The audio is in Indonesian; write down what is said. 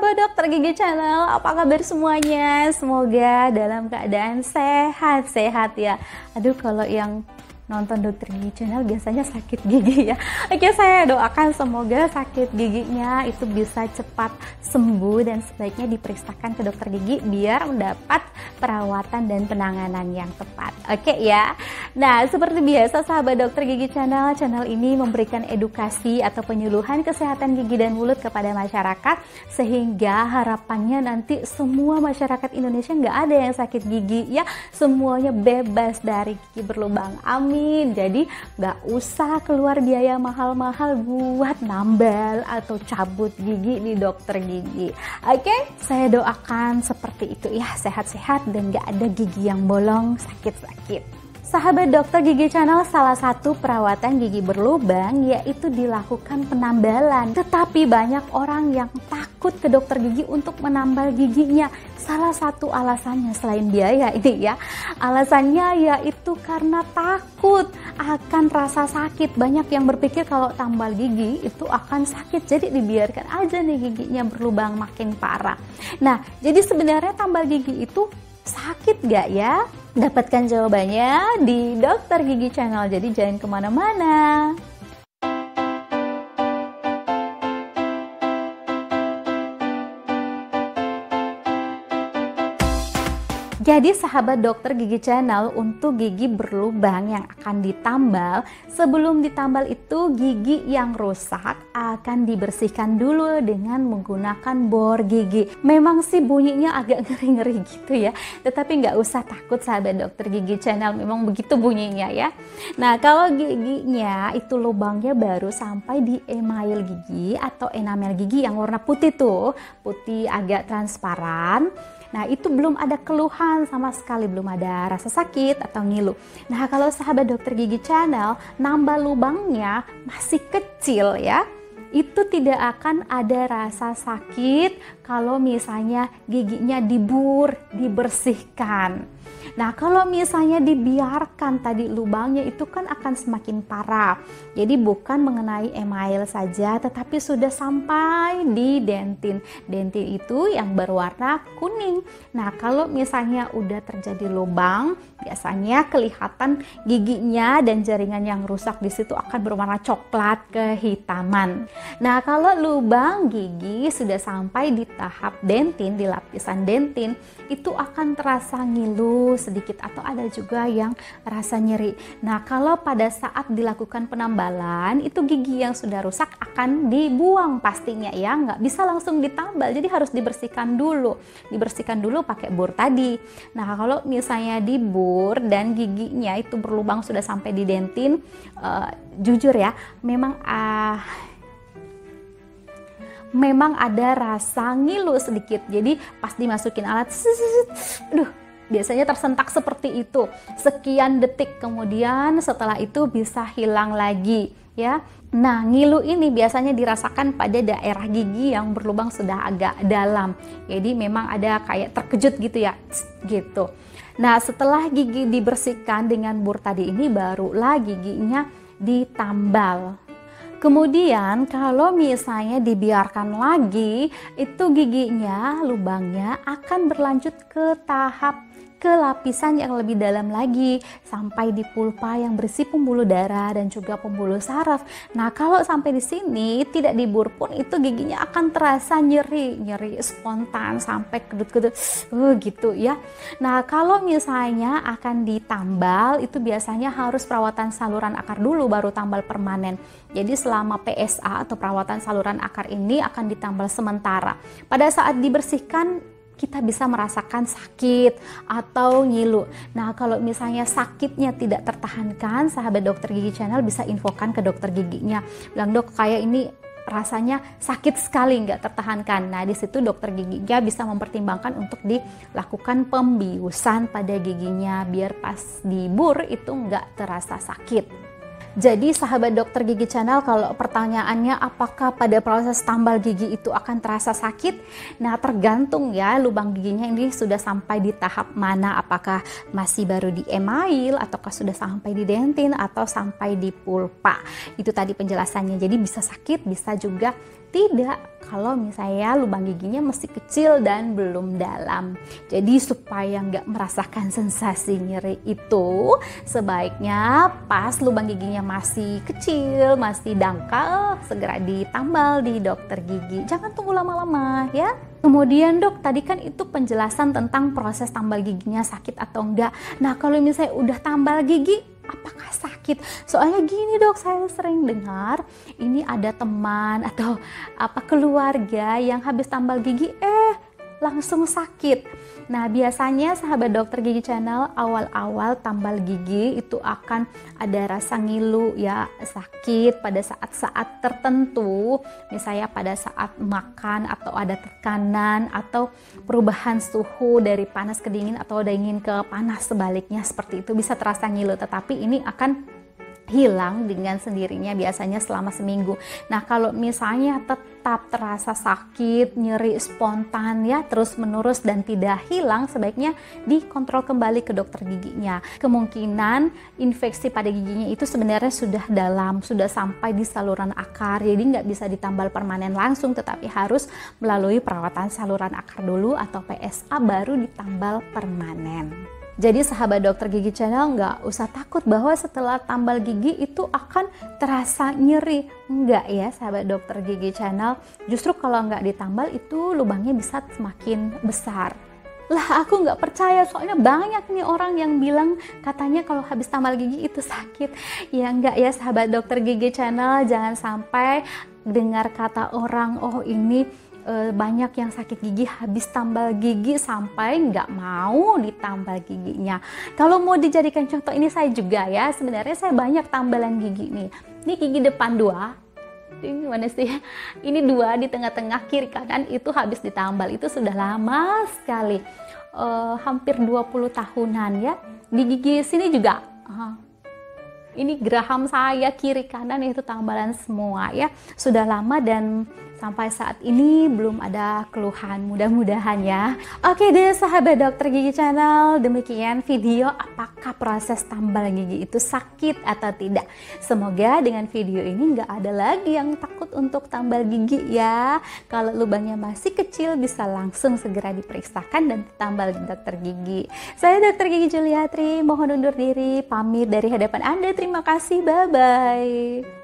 sahabat Dokter Gigi Channel, apa kabar semuanya? Semoga dalam keadaan sehat-sehat ya. Aduh, kalau yang nonton Dokter Gigi Channel biasanya sakit gigi ya. Oke, saya doakan semoga sakit giginya itu bisa cepat sembuh dan sebaiknya diperiksakan ke dokter gigi biar mendapat perawatan dan penanganan yang tepat. Oke ya. Nah, seperti biasa sahabat Dokter Gigi Channel, channel ini memberikan edukasi atau penyuluhan kesehatan gigi dan mulut kepada masyarakat sehingga harapannya nanti semua masyarakat Indonesia nggak ada yang sakit gigi ya, semuanya bebas dari gigi berlubang. Amin. Jadi nggak usah keluar biaya mahal-mahal buat nambal atau cabut gigi di dokter gigi. Oke, saya doakan seperti itu ya, sehat-sehat dan nggak ada gigi yang bolong, sakit-sakit. Sahabat Dokter Gigi Channel, salah satu perawatan gigi berlubang yaitu dilakukan penambalan. Tetapi banyak orang yang takut ke dokter gigi untuk menambal giginya. Salah satu alasannya selain biaya ini ya, alasannya yaitu karena takut akan rasa sakit. Banyak yang berpikir kalau tambal gigi itu akan sakit, jadi dibiarkan aja nih giginya berlubang makin parah. Nah, jadi sebenarnya tambal gigi itu sakit gak ya? Dapatkan jawabannya di Dokter Gigi Channel, jadi jangan kemana-mana. Jadi sahabat Dokter Gigi Channel, untuk gigi berlubang yang akan ditambal, sebelum ditambal itu gigi yang rusak akan dibersihkan dulu dengan menggunakan bor gigi. Memang sih bunyinya agak ngeri-ngeri gitu ya, tetapi nggak usah takut sahabat Dokter Gigi Channel, memang begitu bunyinya ya. Nah, kalau giginya itu lubangnya baru sampai di email gigi atau enamel gigi yang warna putih tuh, putih agak transparan. Nah, itu belum ada keluhan sama sekali, belum ada rasa sakit atau ngilu. Nah, kalau sahabat Dokter Gigi Channel nambah lubangnya masih kecil ya, itu tidak akan ada rasa sakit kalau misalnya giginya dibur, dibersihkan. Nah, kalau misalnya dibiarkan tadi lubangnya itu kan akan semakin parah. Jadi bukan mengenai email saja, tetapi sudah sampai di dentin. Dentin itu yang berwarna kuning. Nah, kalau misalnya udah terjadi lubang, biasanya kelihatan giginya dan jaringan yang rusak di situ akan berwarna coklat kehitaman. Nah, kalau lubang gigi sudah sampai di tahap dentin, di lapisan dentin, itu akan terasa ngilu sedikit atau ada juga yang rasa nyeri. Nah, kalau pada saat dilakukan penambalan, itu gigi yang sudah rusak akan dibuang pastinya ya, nggak bisa langsung ditambal, jadi harus dibersihkan dulu. Dibersihkan dulu pakai bor tadi. Nah, kalau misalnya dibur dan giginya itu berlubang sudah sampai di dentin, jujur ya, memang ada rasa ngilu sedikit. Jadi pas dimasukin alat, biasanya tersentak seperti itu. Sekian detik kemudian setelah itu bisa hilang lagi ya. Nah, ngilu ini biasanya dirasakan pada daerah gigi yang berlubang sudah agak dalam. Jadi memang ada kayak terkejut gitu ya, gitu. Nah, setelah gigi dibersihkan dengan bor tadi ini, barulah giginya ditambal. Kemudian kalau misalnya dibiarkan lagi, itu giginya, lubangnya akan berlanjut ke lapisan yang lebih dalam lagi, sampai di pulpa yang berisi pembuluh darah dan juga pembuluh saraf. Nah, kalau sampai di sini tidak dibur pun itu giginya akan terasa nyeri spontan sampai kedut-kedut gitu ya. Nah, kalau misalnya akan ditambal, itu biasanya harus perawatan saluran akar dulu baru tambal permanen. Jadi selama PSA atau perawatan saluran akar ini akan ditambal sementara. Pada saat dibersihkan kita bisa merasakan sakit atau ngilu. Nah, kalau misalnya sakitnya tidak tertahankan, sahabat Dokter Gigi Channel bisa infokan ke dokter giginya. Bilang, dok, kayak ini rasanya sakit sekali, nggak tertahankan. Nah, di situ dokter giginya bisa mempertimbangkan untuk dilakukan pembiusan pada giginya biar pas dibur itu nggak terasa sakit. Jadi sahabat Dokter Gigi Channel, kalau pertanyaannya apakah pada proses tambal gigi itu akan terasa sakit? Nah, tergantung ya lubang giginya ini sudah sampai di tahap mana, apakah masih baru di email ataukah sudah sampai di dentin atau sampai di pulpa. Itu tadi penjelasannya. Jadi bisa sakit, bisa juga Tidak, kalau misalnya lubang giginya masih kecil dan belum dalam. Jadi supaya nggak merasakan sensasi nyeri itu, sebaiknya pas lubang giginya masih kecil, masih dangkal, segera ditambal di dokter gigi. Jangan tunggu lama-lama ya. Kemudian dok, tadi kan itu penjelasan tentang proses tambal giginya sakit atau enggak. Nah kalau misalnya udah tambal gigi, apakah sakit? Soalnya gini dok, saya sering dengar ini ada teman atau keluarga yang habis tambal gigi langsung sakit. Nah biasanya sahabat dokter gigi channel, awal-awal tambal gigi itu akan ada rasa ngilu ya, sakit pada saat-saat tertentu, misalnya pada saat makan atau ada tekanan atau perubahan suhu dari panas ke dingin atau dingin ke panas, sebaliknya seperti itu bisa terasa ngilu, tetapi ini akan hilang dengan sendirinya biasanya selama seminggu. Nah kalau misalnya tetap terasa sakit, nyeri spontan ya terus menerus dan tidak hilang, sebaiknya dikontrol kembali ke dokter giginya. Kemungkinan infeksi pada giginya itu sebenarnya sudah dalam, sudah sampai di saluran akar, jadi nggak bisa ditambal permanen langsung, tetapi harus melalui perawatan saluran akar dulu atau PSA baru ditambal permanen. Jadi sahabat dokter gigi channel nggak usah takut bahwa setelah tambal gigi itu akan terasa nyeri. Enggak ya sahabat dokter gigi channel, justru kalau nggak ditambal itu lubangnya bisa semakin besar. Lah aku nggak percaya, soalnya banyak nih orang yang bilang katanya kalau habis tambal gigi itu sakit. Ya enggak ya sahabat dokter gigi channel, jangan sampai dengar kata orang, oh ini banyak yang sakit gigi habis tambal gigi sampai nggak mau ditambal giginya. Kalau mau dijadikan contoh, ini saya juga ya, sebenarnya saya banyak tambalan gigi nih. Ini gigi depan 2, ini mana sih? Ini 2 di tengah-tengah kiri kanan itu habis ditambal, itu sudah lama sekali, hampir 20 tahunan ya. Di gigi sini juga, ini geraham saya kiri kanan itu tambalan semua ya, sudah lama dan sampai saat ini belum ada keluhan, mudah-mudahan ya. Oke deh sahabat dokter gigi channel, demikian video apakah proses tambal gigi itu sakit atau tidak. Semoga dengan video ini nggak ada lagi yang takut untuk tambal gigi ya. Kalau lubangnya masih kecil bisa langsung segera diperiksakan dan ditambal di dokter gigi. Saya dokter gigi Juliatri, mohon undur diri, pamit dari hadapan Anda. Terima kasih, bye-bye.